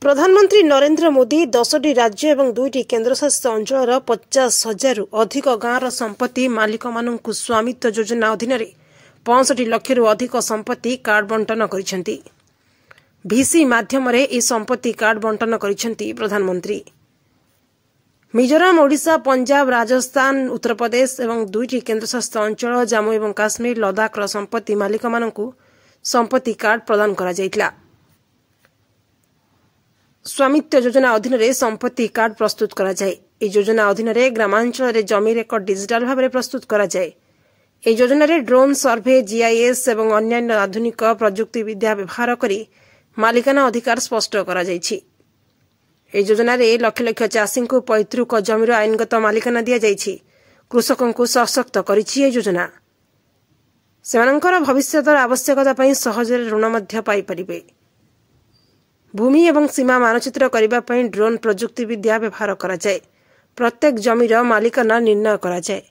प्रधानमंत्री नरेंद्र मोदी 10टी राज्य एवं 2टी केन्द्रशासित अंचल 50,000 रु अधिक गाँवर संपत्ति मालिक मानू स्वामित्व योजना अधीन 65 लाख रु अधिक संपत्ति कार्ड बंटन कर भिसी माध्यम संपत्ति कार्ड बंटन कर प्रधानमंत्री। मिजोराम, ओडिशा, पंजाब, राजस्थान, उत्तर प्रदेश एवं 2टी केन्द्रशासित अंचल जम्मू एवं काश्मीर, लद्दाख संपत्ति मालिक मानू संपत्ति कार्ड प्रदान करा जायतिला। स्वामित्व योजना अधीन संपत्ति कार्ड प्रस्तुत करा जाए। योजना अधीन ग्रामांचल जमी रेकर्ड डिजिटाल भाव प्रस्तुत करा जाए। योजना ड्रोन सर्वे, जीआईएस एवं अन्य आधुनिक प्रजुक्ति विद्या व्यवहार करी मालिकाना अधिकार स्पष्ट करा जायछि। योजना लक्ष लक्ष चाषी को पैतृक जमीर आईनगत मालिकाना दिया जायछि। कृषकों को सशक्त करिछि योजना। सेमानंकर भविष्यतर आवश्यकता पई सहज ऋण मध्य पाई परिबे। भूमि एवं सीमा मानचित्र करने ड्रोन प्रजुक्ति विद्या व्यवहार करा जाए। प्रत्येक जमीर मालिकाना निर्णय करा जाए।